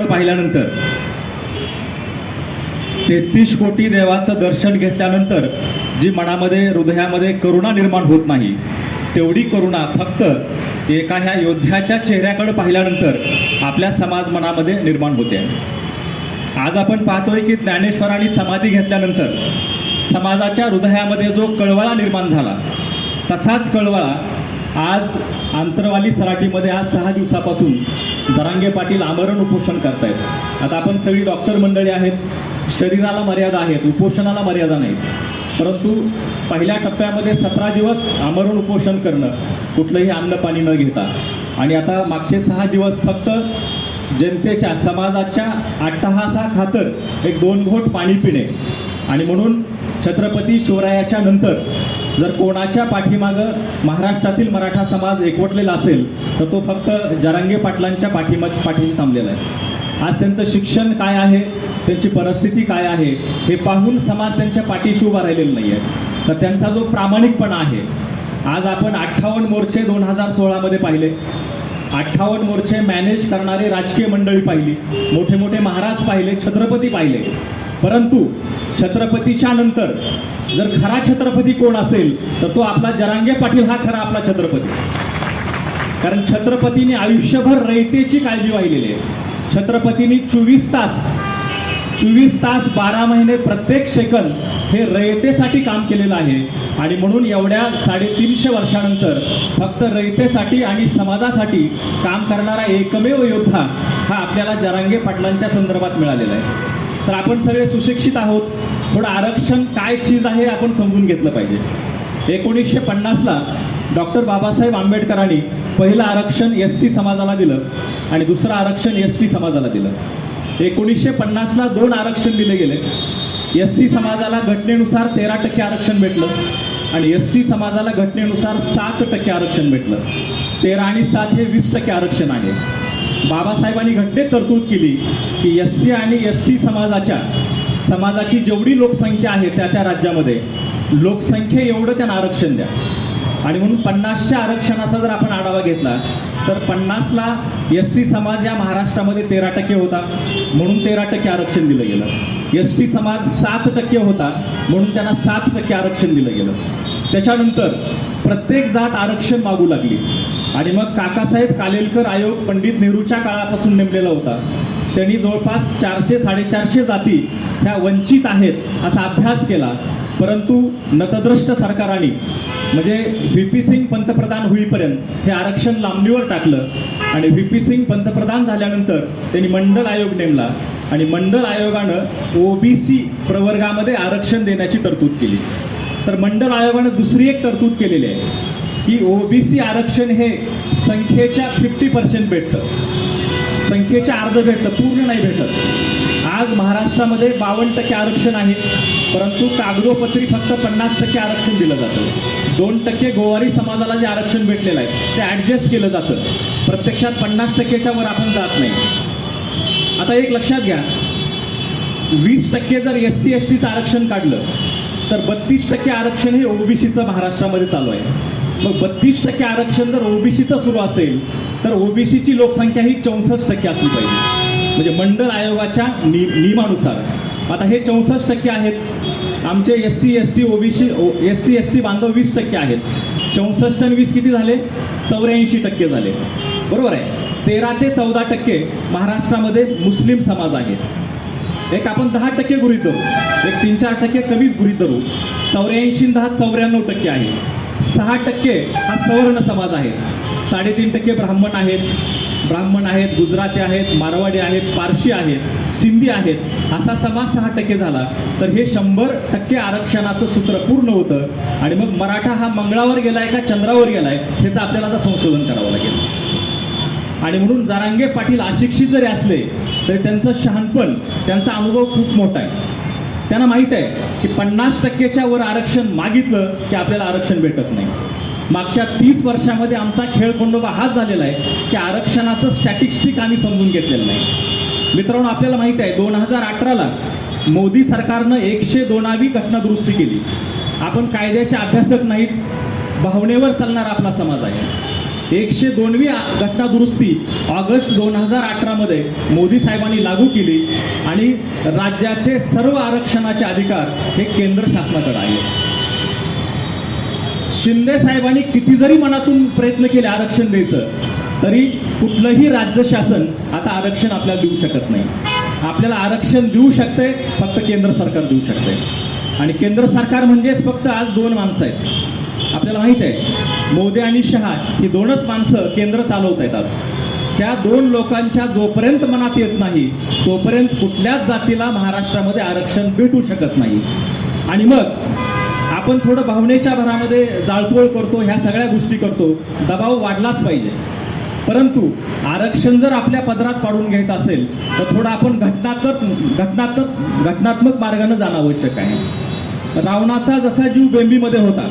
पाहिल्यानंतर 33 कोटी देवाचं दर्शन घेतल्यानंतर जी मनामध्ये हृदयामध्ये करुणा निर्माण होत नाही, तेवढी करुणा फक्त एका ह्या योद्ध्याच्या चेहऱ्याकडे पाहिल्यानंतर आपल्या समाज मनामध्ये निर्माण होते. आज आपण पाहतोय की ज्ञानेश्वरांनी समाधी घेतल्यानंतर समाजाच्या हृदयामध्ये जो कळवळा निर्माण झाला, तसाच कळवळा आज आंतरवाली सराटीमध्ये आज 6 दिवसापासून जरांगे पाटील आमरण उपोषण करतायत. आता आपण सगळी डॉक्टर मंडळी आहेत, शरीराला मर्यादा आहेत, उपोषणाला मर्यादा नाही, परंतु पहिल्या टप्प्यामध्ये 17 दिवस आमरण उपोषण करणं, कुठलंही अन्न पाणी न घेता, आणि आता मागचे 6 दिवस फक्त जनतेच्या समाजाच्या अट्टहासा खातर एक 2 घोट पाणी पिणे. आणि म्हणून छत्रपती शिवरायाच्या नंतर जर कोणाच्या पाठीमागं महाराष्ट्रातील मराठा समाज एकवटलेला असेल तर तो फक्त जरांगे पाटलांच्या पाठीशी थांबलेला आहे. आज त्यांचं शिक्षण काय आहे, त्यांची परिस्थिती काय आहे हे पाहून समाज त्यांच्या पाठीशी उभा राहिलेला नाही आहे. तर त्यांचा जो प्रामाणिकपणा आहे, आज आपण 58 मोर्चे 2016 पाहिले, 58 मोर्चे मॅनेज करणारे राजकीय मंडळी पाहिली, मोठे मोठे महाराज पाहिले, छत्रपती पाहिले, परंतु छत्रपतीच्या नंतर जर खरा छत्रपती कोण असेल तर तो आपला जरांगे पाटील हा खरा आपला छत्रपती. कारण छत्रपतीने आयुष्यभर रयतेची काळजी वाहिलेली आहे. छत्रपतींनी 24 तास 12 महिने प्रत्येक सेकंद हे रयतेसाठी काम केलेलं आहे. आणि म्हणून एवढ्या 350 वर्षानंतर फक्त रयतेसाठी आणि समाजासाठी काम करणारा एकमेव योद्धा हा आपल्याला जरांगे पाटलांच्या संदर्भात मिळालेला आहे. तर आपण सगळे सुशिक्षित आहोत, थोडं आरक्षण काय चीज आहे आपण समजून घेतलं पाहिजे. 1950ला डॉक्टर बाबासाहेब आंबेडकरांनी पहिलं आरक्षण SC समाजाला दिलं आणि दुसरं आरक्षण ST समाजाला दिलं. 1950ला 2 आरक्षण दिले गेले. SC समाजाला घटनेनुसार 13% आरक्षण भेटलं आणि ST समाजाला घटनेनुसार 7% आरक्षण भेटलं. 13 आणि 7 हे 20% आरक्षण आहे. बाबासाहेबांनी घटनेत तरतूद केली की SC आणि ST समाजाची जेवढी लोकसंख्या आहे त्या राज्यामध्ये लोकसंख्ये एवढं त्यांना आरक्षण द्या. आणि म्हणून 50च्या आरक्षणाचा जर आपण आढावा घेतला तर 50ला SC समाज या महाराष्ट्रामध्ये 13% होता म्हणून 13% आरक्षण दिलं गेलं. ST समाज 7% होता म्हणून त्यांना 7% आरक्षण दिलं गेलं. त्याच्यानंतर प्रत्येक जात आरक्षण मागू लागली आणि मग काकासाहेब कालेलकर आयोग पंडित नेहरूच्या काळापासून नेमलेला होता. त्यांनी जवळपास 400-450 जाती ह्या वंचित आहेत असा अभ्यास केला. परंतु नतद्रष्ट सरकारांनी म्हणजे VP सिंग पंतप्रधान होईपर्यंत हे आरक्षण लांबणीवर टाकलं आणि VP सिंग पंतप्रधान झाल्यानंतर त्यांनी मंडल आयोग नेमला आणि मंडल आयोगानं OBC प्रवर्गामध्ये आरक्षण देण्याची तरतूद केली. तर मंडल आयोगानं दुसरी एक तरतूद केलेली आहे की OBC आरक्षण हे संख्येच्या 50% भेटतं, संख्येच्या अर्ध भेटतं, पूर्ण नाही भेटत. आज महाराष्ट्रामध्ये 52% आरक्षण आहे, परंतु कागदोपत्री फक्त 50% आरक्षण दिलं जातं. 2% गोवारी समाजाला जे आरक्षण भेटलेलं आहे ते ॲडजस्ट केलं जातं. प्रत्यक्षात 50%च्या वर आपण जात नाही. आता एक लक्षात घ्या, 20% जर SC STचं आरक्षण काढलं तर 32% आरक्षण हे OBCचं महाराष्ट्रामध्ये चालू आहे. मग 32% आरक्षण जर OBCचं सुरू असेल तर OBCची लोकसंख्या ही 64% असली पाहिजे, म्हणजे मंडल आयोगाच्या नियमानुसार. आता हे 64% आहेत. आमचे SC ST बांधव 20% आहेत. 64 आणि 20 किती झाले? 84% झाले, बरोबर आहे. 13 ते 14% महाराष्ट्रामध्ये मुस्लिम समाज आहे. एक आपण 10% गृहीत धरू, एक 3-4% कमीच गृहीत धरू. 84 10 94% आहे. 6% हा सवर्ण समाज आहे. 3.5% ब्राह्मण आहेत, गुजराती आहेत, मारवाडी आहेत, पारशी आहेत, सिंधी आहेत, असा समाज 6% झाला तर हे 100% आरक्षणाचं सूत्र पूर्ण होतं. आणि मग मराठा हा मंगळावर गेलाय का चंद्रावर गेलाय ह्याचं आपल्याला आता संशोधन करावं लागेल. आणि म्हणून जरांगे पाटील अशिक्षित जरी असले तरी त्यांचं शहाणपण, त्यांचा अनुभव खूप मोठा आहे. त्यांना माहीत आहे की 50%च्या वर आरक्षण मागितलं की आपल्याला आरक्षण भेटत नाही. मागच्या 30 वर्षामध्ये आमचा खेळखंडोबा हाच झालेला आहे की आरक्षणाचं स्टॅटिस्टिक आम्ही समजून घेतलेलं नाही. मित्रांनो, आपल्याला माहीत आहे 2018ला मोदी सरकारनं 102वी घटना दुरुस्ती केली. आपण कायद्याचे अभ्यासक नाहीत, भावनेवर चालणारा आपला समाज आहे. 102वी घटना दुरुस्ती ऑगस्ट 2018 मध्ये मोदी साहेबांनी लागू केली आणि राज्याचे सर्व आरक्षणाचे अधिकार हे केंद्र शासनाकडे आहे. शिंदे साहेबांनी किती जरी मनातून प्रयत्न केले आरक्षण द्यायचं, तरी कुठलंही राज्य शासन आता आरक्षण आपल्याला देऊ शकत नाही. आपल्याला आरक्षण देऊ शकते फक्त केंद्र सरकार देऊ शकते. आणि केंद्र सरकार म्हणजेच फक्त आज 2 माणसं आहेत. आपल्याला माहित आहे मोदी आणि शहा ही 2च माणसं केंद्र चालवत आहेत. आज त्या 2 लोकांच्या जोपर्यंत मनात येत नाही तोपर्यंत कुठल्याच जातीला महाराष्ट्रामध्ये आरक्षण भेटू शकत नाही. आणि मग आपण थोडं भावनेच्या भरामध्ये जाळपोळ करतो, ह्या सगळ्या गोष्टी करतो, दबाव वाढलाच पाहिजे. परंतु आरक्षण जर आपल्या पदरात पाडून घ्यायचं असेल तर थोडं आपण घटनात्मक मार्गाने जाणं आवश्यक आहे. रावणाचा जसा जीव बेंबीमध्ये होता,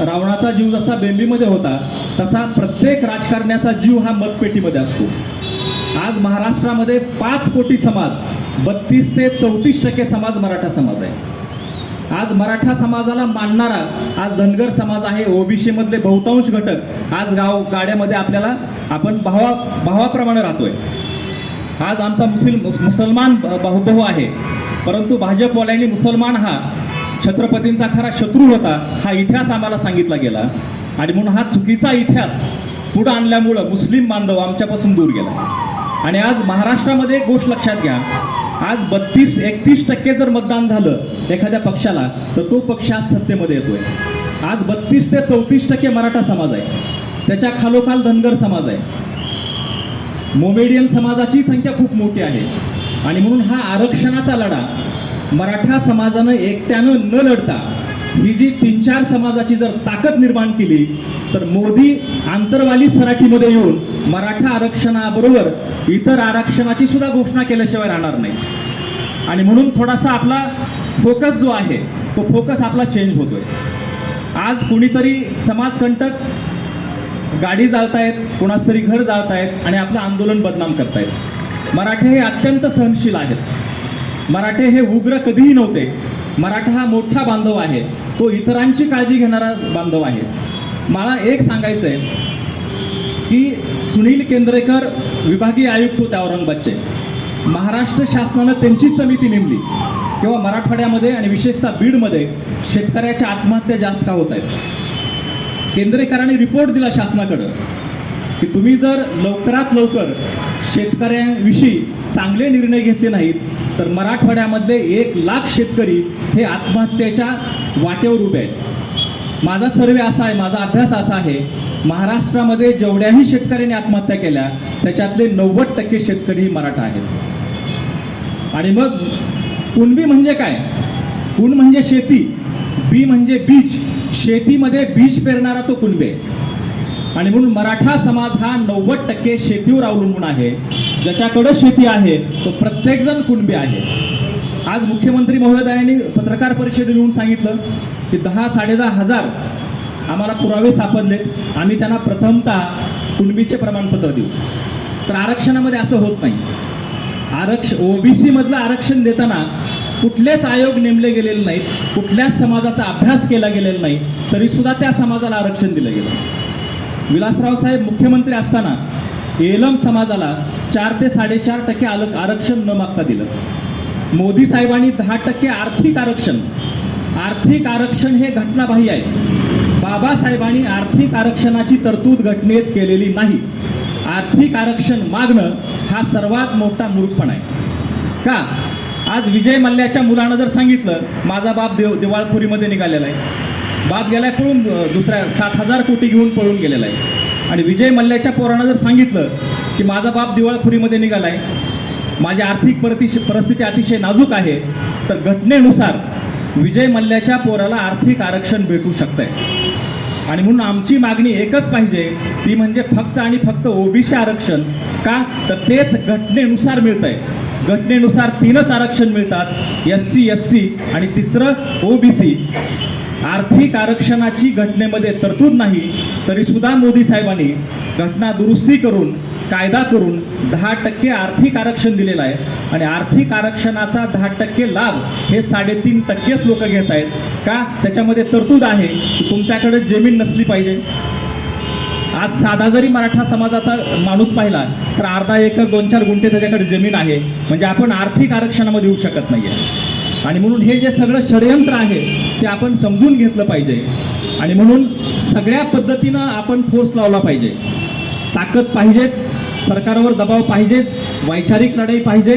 रावणाचा जीव जसा बेंबीमध्ये होता तसा प्रत्येक राजकारण्याचा जीव हा मतपेटीमध्ये असतो. आज महाराष्ट्रामध्ये 5 कोटी समाज, 32 ते 34% समाज मराठा समाज आहे. आज मराठा समाजाला मानणारा आज धनगर समाज आहे. ओबीसी मधले बहुतांश घटक आज गाड्यामध्ये आपल्याला आपण भावाप्रमाणे राहतोय. आज आमचा मुसलमान भाऊ आहे, परंतु भाजपवाल्यांनी मुसलमान हा छत्रपतींचा खरा शत्रू होता हा इतिहास आम्हाला सांगितला गेला. आणि म्हणून हा चुकीचा इतिहास पुढे आणल्यामुळं मुस्लिम बांधव आमच्यापासून दूर गेला. आणि आज महाराष्ट्रामध्ये एक गोष्ट लक्षात घ्या, आज 32-31% जर मतदान झालं एखाद्या पक्षाला तर तो पक्ष आज सत्तेमध्ये येतोय. आज 32 ते 34% मराठा समाज आहे, त्याच्या खालोखाल धनगर समाज आहे, मोमेडियन समाजाची संख्या खूप मोठी आहे. आणि म्हणून हा आरक्षणाचा लढा मराठा समाजानं एकट्यानं न लढता ही जी 3-4 समाजाची जर ताकद निर्माण केली तर मोदी आंतरवाली सराठीमध्ये येऊन मराठा आरक्षणाबरोबर इतर आरक्षणाची सुद्धा घोषणा केल्याशिवाय राहणार नाही. आणि म्हणून थोडासा आपला फोकस जो आहे तो फोकस आपला चेंज होतोय. आज कोणीतरी समाजकंटक गाडी जाळतायत, कोणाच तरी घर जाळतायत आणि आपलं आंदोलन बदनाम करतायत. मराठे हे अत्यंत सहनशील आहेत. मराठे हे उग्र कधीही नव्हते. मराठा हा मोठा बांधव आहे, तो इतरांची काळजी घेणारा बांधव आहे. मला एक सांगायचं आहे की सुनील केंद्रेकर विभागीय आयुक्त होते औरंगाबादचे. महाराष्ट्र शासनानं त्यांची समिती नेमली तेव्हा मराठवाड्यामध्ये आणि विशेषतः बीडमध्ये शेतकऱ्याच्या आत्महत्या जास्त का होत आहेत. केंद्रेकरांनी रिपोर्ट दिला शासनाकडं की तुम्ही जर लवकरात लवकर शेतकऱ्यांविषयी चांगले निर्णय घेतले नाहीत तर मराठवाड्यामधले 1 लाख शेतकरी हे आत्महत्येच्या वाटेवर उभे आहेत. माझा सर्वे असा आहे, माझा अभ्यास असा आहे, महाराष्ट्रामध्ये जेवढ्याही शेतकऱ्यांनी आत्महत्या केल्या त्याच्यातले 90% शेतकरी मराठा आहेत. आणि मग कुणबी म्हणजे काय? कुण म्हणजे शेती, बी म्हणजे बीज, शेतीमध्ये बीज पेरणारा तो कुणबी आहे. आणि म्हणून मराठा समाज हा 90% शेतीवर अवलंबून आहे. ज्याच्याकडे शेती आहे तो प्रत्येकजण कुणबी आहे. आज मुख्यमंत्री महोदयांनी पत्रकार परिषदेत येऊन सांगितलं की 10-10.5 हजार आम्हाला पुरावे सापडले, आम्ही त्यांना प्रथमतः कुणबीचे प्रमाणपत्र देऊ. तर आरक्षणामध्ये असं होत नाही. ओबीसी मधलं आरक्षण देताना कुठलेच आयोग नेमले गेलेले नाहीत, कुठल्याच समाजाचा अभ्यास केला गेलेला नाही, तरी सुद्धा त्या समाजाला आरक्षण दिलं गेलं. विलासराव साहेब मुख्यमंत्री असताना एलम समाजाला 4 ते 4.5% आरक्षण न मागता दिलं. मोदी साहेबांनी 10% आर्थिक आरक्षण हे घटनाबाह्य आहे. बाबासाहेबांनी आर्थिक आरक्षणाची तरतूद घटनेत केलेली नाही. आर्थिक आरक्षण मागणं हा सर्वात मोठा मूर्खपणा आहे. का? आज विजय मल्ल्याच्या मुलानं जर सांगितलं माझा बाप दिवाळखोरीमध्ये निघालेला आहे, बाप गेलाय पळून, दुसऱ्या 7,000 कोटी घेऊन पळून गेलेला आहे, आणि विजय मल्ल्याच्या पोरानं जर सांगितलं की माझा बाप दिवाळखोरीमध्ये निघालाय, माझी आर्थिक परिस्थिती अतिशय नाजूक आहे, तर घटनेनुसार विजय मल्ल्याच्या पोराला आर्थिक आरक्षण भेटू शकतंय. आणि म्हणून आमची मागणी एकच पाहिजे, ती म्हणजे फक्त आणि फक्त ओबीसी आरक्षण. का? तर तेच घटनेनुसार मिळतंय. घटनेनुसार 3च आरक्षण मिळतात, SC ST आणि 3रं ओबीसी. आर्थिक आरक्षणाची घटनेमध्ये तरतूद नाही, तरी सुद्धा मोदी साहेबांनी घटना दुरुस्ती करून कायदा करून 10% आर्थिक आरक्षण दिलेलं आहे. आणि आर्थिक आरक्षणाचा 10% लाभ हे 3.5% लोक घेत आहेत. का? त्याच्यामध्ये तरतूद आहे की तुमच्याकडे जमीन नसली पाहिजे, आज साधा जरी मराठा समाजाचा माणूस पाहिला तर अर्धा एकर 2-4 गुंठे त्याच्याकडे जमीन आहे, म्हणजे आपण आर्थिक आरक्षणामध्ये येऊ शकत नाहीये. आणि म्हणून हे जे सगळं षडयंत्र आहे ते आपण समजून घेतलं पाहिजे. आणि म्हणून सगळ्या पद्धतीनं आपण फोर्स लावला पाहिजे. ताकद पाहिजेच, सरकारवर दबाव पाहिजेच, वैचारिक लढाई पाहिजे,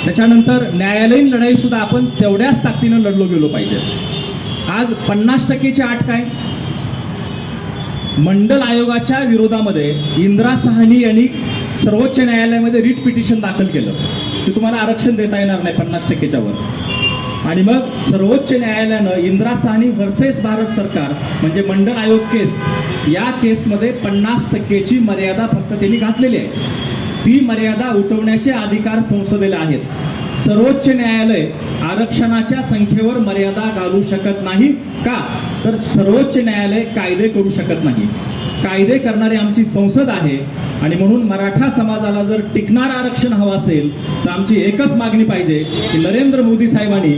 त्याच्यानंतर न्यायालयीन लढाई सुद्धा आपण तेवढ्याच ताकदीनं लढलो गेलो पाहिजे. आज 50%ची अट काय? मंडल आयोगाच्या विरोधामध्ये इंदिरा साहनी यांनी सर्वोच्च न्यायालयामध्ये रिट पिटिशन दाखल केलं की तुम्हाला आरक्षण देता येणार नाही 50%च्या वर. आणि मग सर्वोच्च न्यायालयानं इंदिरा साहनी वर्सेस भारत सरकार म्हणजे मंडल आयोग केस, या केसमध्ये 50%ची मर्यादा फक्त त्यांनी घातलेली आहे. ती मर्यादा उठवण्याचे अधिकार संसदेला आहेत. सर्वोच्च न्यायालय आरक्षणाच्या संख्येवर मर्यादा घालू शकत नाही का? तर सर्वोच्च न्यायालय कायदे करू शकत नाही. कायदे करणारी आमची संसद आहे. आणि म्हणून मराठा समाजाला जर टिकणार आरक्षण हवं असेल तर आमची एकच मागणी पाहिजे की नरेंद्र मोदी साहेबांनी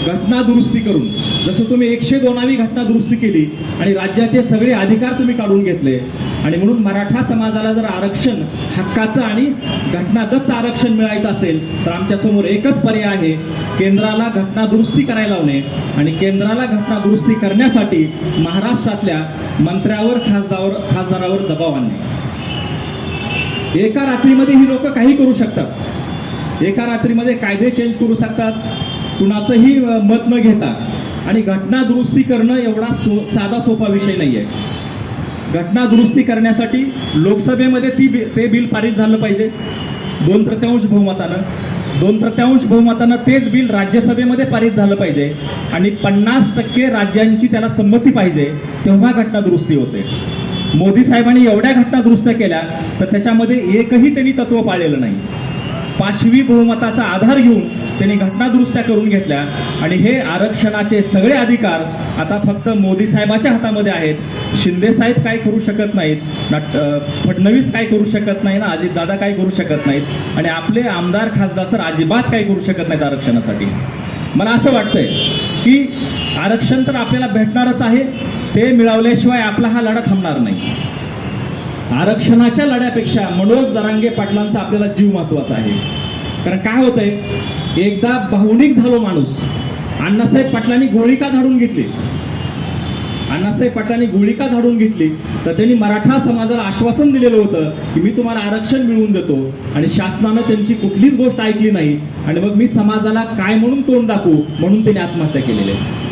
घटना दुरुस्ती करून, जसं तुम्ही 102वी घटना दुरुस्ती केली आणि राज्याचे सगळे अधिकार तुम्ही काढून घेतले, आणि म्हणून मराठा समाजाला जर आरक्षण हक्काचं आणि घटनादत्त आरक्षण मिळायचं असेल तर आमच्यासमोर एकच पर्याय आहे, केंद्राला घटना दुरुस्ती करायला लावणे. आणि केंद्राला घटना दुरुस्ती करण्यासाठी महाराष्ट्रातल्या मंत्र्यावर खासदारावर दबाव आणणे. एका रात्रीमध्ये ही लोक काही करू शकतात. एका रात्रीमध्ये कायदे चेंज करू शकतात, कुणाचंही मत न घेता. आणि घटना दुरुस्ती करणं एवढा साधा सोपा विषय नाही आहे. घटना दुरुस्ती करण्यासाठी लोकसभेमध्ये ते बिल पारित झालं पाहिजे 2/3 बहुमतानं. 2/3 बहुमतानं तेच बिल राज्यसभेमध्ये पारित झालं पाहिजे. आणि 50% राज्यांची त्याला संमती पाहिजे, तेव्हा घटना दुरुस्ती होते. मोदी साहेबांनी एवढ्या घटना दुरुस्त्या केल्या तर त्याच्यामध्ये एकही त्यांनी तत्व पाळलेलं नाही. 5वी बहुमताचा आधार घेऊन त्यांनी घटना दुरुस्त्या करून घेतल्या. आणि हे आरक्षणाचे सगळे अधिकार आता फक्त मोदी साहेबाच्या हातामध्ये आहेत. शिंदे साहेब काय करू शकत नाहीत, फडणवीस काय करू शकत नाही ना, अजितदादा काय करू शकत नाहीत, आणि आपले आमदार खासदार तर अजिबात काय करू शकत नाहीत आरक्षणासाठी. मला असं वाटतंय की आरक्षण तर आपल्याला भेटणारच आहे, ते मिळवल्याशिवाय आपला हा लढा थांबणार नाही. आरक्षणाच्या लढ्यापेक्षा मनोज जरांगे पाटलांचा आपल्याला जीव महत्वाचा आहे. कारण काय होतंय, एकदा भावनिक झालो माणूस. अण्णासाहेब पाटलांनी गोळी का झाडून घेतली? अण्णासाहेब पाटलांनी गोळी का झाडून घेतली? तर त्यांनी मराठा समाजाला आश्वासन दिलेलं होतं की मी तुम्हाला आरक्षण मिळवून देतो, आणि शासनानं त्यांची कुठलीच गोष्ट ऐकली नाही. आणि मग मी समाजाला काय म्हणून तोंड दाखवू म्हणून त्यांनी आत्महत्या केलेली आहे.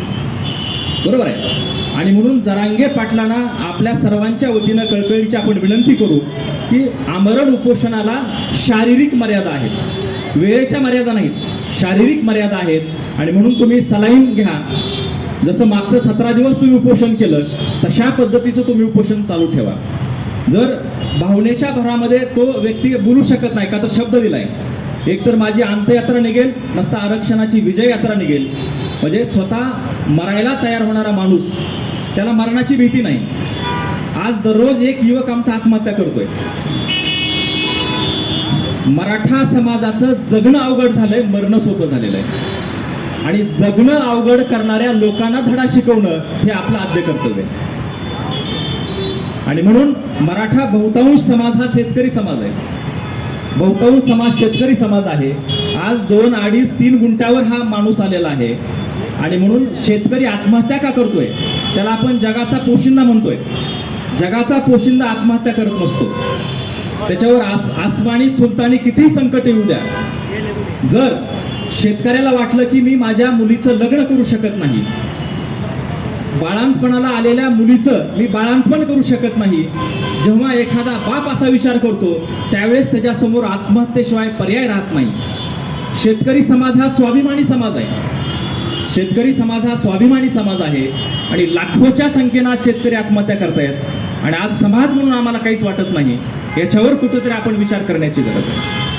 बरोबर आहे. आणि म्हणून जरांगे पाटलांना आपल्या सर्वांच्या वतीनं कळकळीची आपण विनंती करू की आमरण उपोषणाला शारीरिक मर्यादा आहेत, वेळेच्या मर्यादा नाहीत, शारीरिक मर्यादा आहेत. आणि म्हणून तुम्ही सलाईन घ्या. जसं मागचं 17 दिवस तुम्ही उपोषण केलं तशा पद्धतीचं तुम्ही उपोषण चालू ठेवा. जर भावनेच्या भरामध्ये तो व्यक्ती बोलू शकत नाही का, तर शब्द दिलाय, एकतर माझी अंत्ययात्रा निघेल, नसता आरक्षणाची विजय यात्रा निघेल. म्हणजे स्वतः मरायला तयार होणारा माणूस, त्याला मरणाची भीती नाही. आज दररोज एक युवक आमचा आत्महत्या करतोय. मराठा समाजाचं जगणं अवघड झालंय, मरणं सोपं झालेलं आहे. आणि जगणं अवघड करणाऱ्या लोकांना धडा शिकवणं हे आपलं आद्य कर्तव्य आहे. आणि म्हणून मराठा बहुतांश समाज हा शेतकरी समाज आहे. बहुतांश समाज शेतकरी समाज आहे. आज 2, 2.5, 3 गुंठ्यावर हा माणूस आलेला आहे. आणि म्हणून शेतकरी आत्महत्या का करतोय? त्याला आपण जगाचा पोशिंदा म्हणतोय. जगाचा पोशिंदा आत्महत्या करत नसतो. त्याच्यावर आसमानी सुलतानी कितीही संकट येऊ द्या, जर शेतकऱ्याला वाटलं की मी माझ्या मुलीचं लग्न करू शकत नाही, बाळंतपणाला आलेल्या मुलीचं मी बाळंतपण करू शकत नाही, जेव्हा एखादा बाप असा विचार करतो त्यावेळेस त्याच्यासमोर आत्महत्येशिवाय पर्याय राहत नाही. शेतकरी समाज हा स्वाभिमानी समाज आहे. शेतकरी समाज हा स्वाभिमानी समाज आहे. आणि लाखोच्या संख्येनं आज शेतकरी आत्महत्या करतायत. आणि आज समाज म्हणून आम्हाला काहीच वाटत नाही. याच्यावर कुठेतरी आपण विचार करण्याची गरज आहे.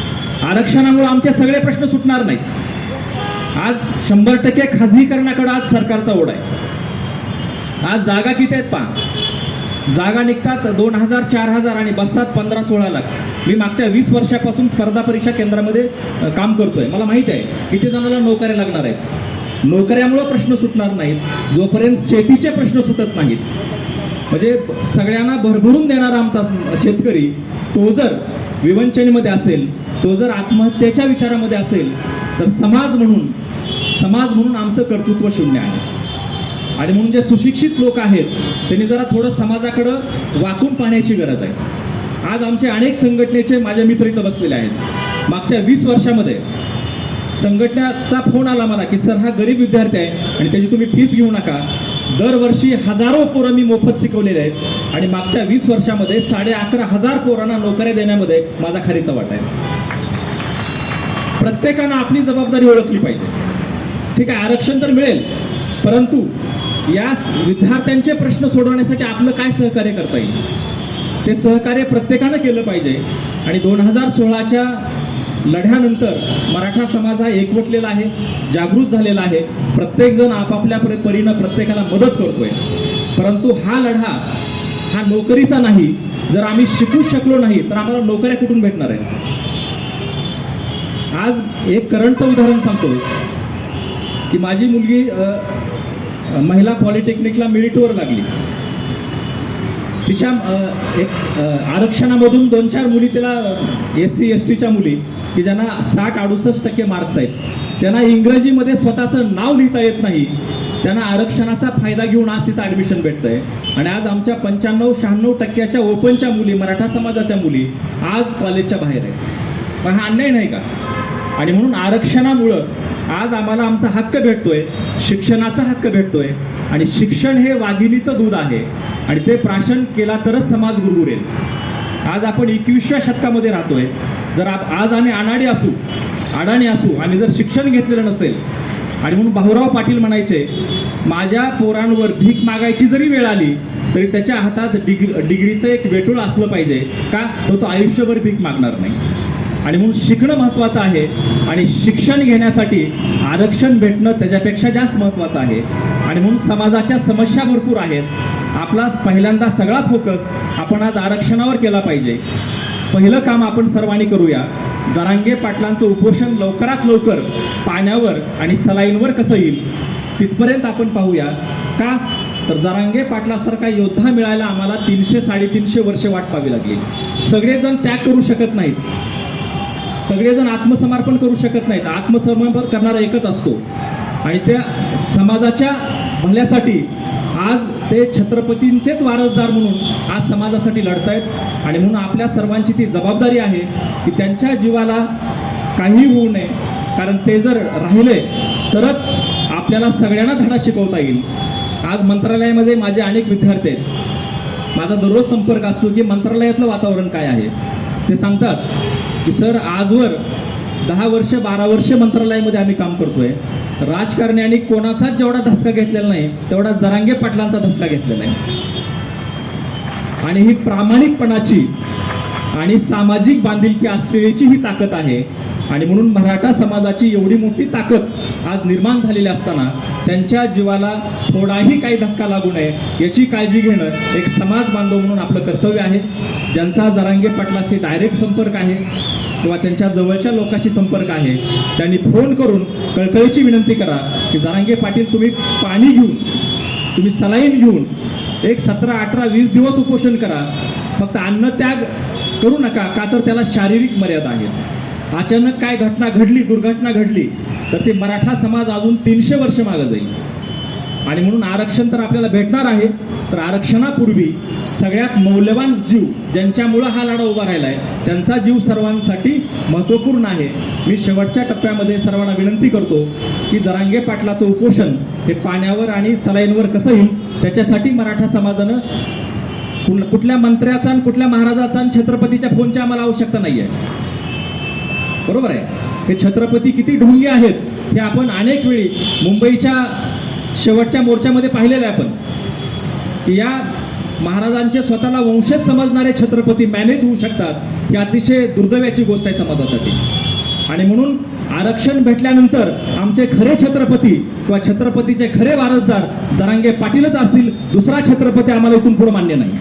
आरक्षणामुळे आमचे सगळे प्रश्न सुटणार नाहीत. आज 100% खाजगीकरणाकडे आज सरकारचा ओढा आहे. आज जागा किती आहेत पहा. जागा निघतात 2000, 4000 आणि बसतात 15-16 लाख. मी मागच्या 20 वर्षापासून स्पर्धा परीक्षा केंद्रामध्ये काम करतोय. मला माहिती आहे किती जणांना नोकऱ्या लागणार आहेत. नोकऱ्यामुळे प्रश्न सुटणार नाहीत जोपर्यंत शेतीचे प्रश्न सुटत नाहीत. म्हणजे सगळ्यांना भरभरून देणारा आमचा शेतकरी, तो जर विवंचनेमध्ये असेल, तो जर आत्महत्येच्या विचारामध्ये असेल, तर समाज म्हणून आमचं कर्तृत्व शून्य आहे. आणि म्हणून जे सुशिक्षित लोक आहेत त्यांनी जरा थोडं समाजाकडं वाकून पाहण्याची गरज आहे. आज आमचे अनेक संघटनेचे माझे मित्र इथं बसलेले आहेत. मागच्या 20 वर्षामध्ये संघटनेचा फोन आला मला की सर, हा गरीब विद्यार्थी आहे आणि त्याची तुम्ही फीस घेऊ नका. दरवर्षी हजारो पोरं मी मोफत शिकवलेले आहेत आणि मागच्या 20 वर्षामध्ये 11,500 पोरांना नोकऱ्या देण्यामध्ये माझा खरीचा वाटा आहे. प्रत्येकानं आपली जबाबदारी ओळखली पाहिजे. ठीक आहे, आरक्षण तर मिळेल, परंतु या विद्यार्थ्यांचे प्रश्न सोडवण्यासाठी आपलं काय सहकार्य करता येईल ते सहकार्य प्रत्येकानं केलं पाहिजे. आणि 2016च्या लढ्यानंतर मराठा समाज हा एकवटलेला आहे, जागृत झालेला आहे. प्रत्येकजण आपापल्या परीनं प्रत्येकाला मदत करतोय. परंतु हा लढा हा नोकरीचा नाही. जर आम्ही शिकू शकलो नाही तर आम्हाला नोकऱ्या कुठून भेटणार आहे? आज एक करंटचं उदाहरण सांगतो की माझी मुलगी महिला पॉलिटेक्निकला मेरिटवर लागली. तिच्या एक आरक्षणामधून 2-4 मुली, त्याला SC STच्या मुली की ज्यांना 60-68% मार्क्स आहेत, त्यांना इंग्रजीमध्ये स्वतःचं नाव लिहिता येत नाही, त्यांना आरक्षणाचा फायदा घेऊन आज तिथं ॲडमिशन भेटतंय. आणि आज आमच्या 95-96% ओपनच्या मुली, मराठा समाजाच्या मुली आज कॉलेजच्या बाहेर आहेत. पण हा अन्याय नाही का? आणि म्हणून आरक्षणामुळं आज आम्हाला आमचा हक्क भेटतोय, शिक्षणाचा हक्क भेटतोय. आणि शिक्षण हे वाघिणीचं दूध आहे आणि ते प्राशन केला तरच समाज गुरगुरेल. आज आपण 21व्या शतकामध्ये राहतोय. जर आज आम्ही अडाणी असू, आम्ही जर शिक्षण घेतलेलं नसेल, आणि म्हणून भाऊराव पाटील म्हणायचे, माझ्या पोरांवर भीक मागायची जरी वेळ आली तरी त्याच्या हातात डिग्रीचं एक वेटूळ असलं पाहिजे, का तो आयुष्यभर भीक मागणार नाही. आणि म्हणून शिकणं महत्त्वाचं आहे आणि शिक्षण घेण्यासाठी आरक्षण भेटणं त्याच्यापेक्षा जास्त महत्त्वाचं आहे. आणि म्हणून समाजाच्या समस्या भरपूर आहेत. आपला पहिल्यांदा सगळा फोकस आपण आज आरक्षणावर केला पाहिजे. पहिलं काम आपण सर्वांनी करूया. जरांगे पाटलांचं उपोषण लवकरात लवकर पाण्यावर आणि सलाईनवर कसं येईल तिथपर्यंत आपण पाहूया. का तर जरांगे पाटलासारखा योद्धा मिळायला आम्हाला 300-350 वर्ष वाट पाहावी लागली. सगळेजण त्याग करू शकत नाहीत, सगळेजण आत्मसमर्पण करू शकत नाहीत. आत्मसमर्पण करणारा एकच असतो आणि त्या समाजाच्या भल्यासाठी आज ते छत्रपतींचेच वारसदार म्हणून आज समाजासाठी लढतायत. आणि म्हणून आपल्या सर्वांची ती जबाबदारी आहे की त्यांच्या जीवाला काही होऊ नये, कारण ते जर राहिले तरच आपल्याला सगळ्यांना धडा शिकवता येईल. आज मंत्रालयामध्ये माझे अनेक विद्यार्थी आहेत. माझा दररोज संपर्क असतो की मंत्रालयातलं वातावरण काय आहे. ते सांगतात की सर, आजवर 10 वर्ष 12 वर्ष मंत्रालयामध्ये आम्ही काम करतोय. राजकारण्यांनी कोणाचाच जेवढा धसका घेतलेला नाही तेवढा जरांगे पाटलांचा धसका घेतलेला आहे. आणि ही प्रामाणिकपणाची आणि सामाजिक बांधिलकी असलेलीची ही ताकद आहे. आणि म्हणून मराठा समाजाची एवढी मोठी ताकद आज निर्माण झालेली असताना त्यांच्या जीवाला थोडाही काही धक्का लागू नये याची काळजी घेणं एक समाज बांधव म्हणून आपलं कर्तव्य आहे. ज्यांचा जरांगे पाटलाशी डायरेक्ट संपर्क आहे किंवा त्यांच्या जवळच्या लोकांशी संपर्क आहे, त्यांनी फोन करून कळकळीची विनंती करा की जरांगे पाटील, तुम्ही पाणी घेऊन, तुम्ही सलाईन घेऊन एक 17, 18, 20 दिवस उपोषण करा. फक्त अन्न त्याग करू नका, का तर त्याला शारीरिक मर्यादा आहेत. अचानक काय दुर्घटना घडली तर ते मराठा समाज अजून 300 वर्ष मागे जाईल. आणि म्हणून आरक्षण तर आपल्याला भेटणार आहे, तर आरक्षणापूर्वी सगळ्यात मौल्यवान जीव ज्यांच्यामुळं हा लढा उभा राहिला आहे त्यांचा जीव सर्वांसाठी महत्त्वपूर्ण आहे. मी शेवटच्या टप्प्यामध्ये सर्वांना विनंती करतो की जरांगे पाटलाचं उपोषण हे पाण्यावर आणि सलाईनवर कसं येईल त्याच्यासाठी मराठा समाजानं कुठल्या मंत्र्याचा आणि कुठल्या महाराजाचा आणि छत्रपतीच्या फोनची आम्हाला आवश्यकता नाही आहे. बरोबर आहे, हे छत्रपती किती ढोंगी आहेत हे आपण अनेक वेळी मुंबईच्या शेवटच्या मोर्चामध्ये पाहिलेलं आहे आपण, की या महाराजांचे स्वतःला वंशज समजणारे छत्रपती मॅनेज होऊ शकतात. ही अतिशय दुर्दैवाची गोष्ट आहे समाजासाठी. आणि म्हणून आरक्षण भेटल्यानंतर आमचे खरे छत्रपती किंवा छत्रपतीचे खरे वारसदार जरांगे पाटीलच असतील. दुसरा छत्रपती आम्हाला इथून पुढे मान्य नाही.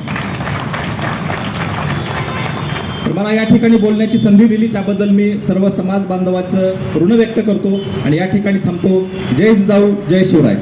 तर मला या ठिकाणी बोलण्याची संधी दिली त्याबद्दल मी सर्व समाज बांधवाचं ऋण व्यक्त करतो आणि या ठिकाणी थांबतो. जय जिजाऊ, जय शिवराय.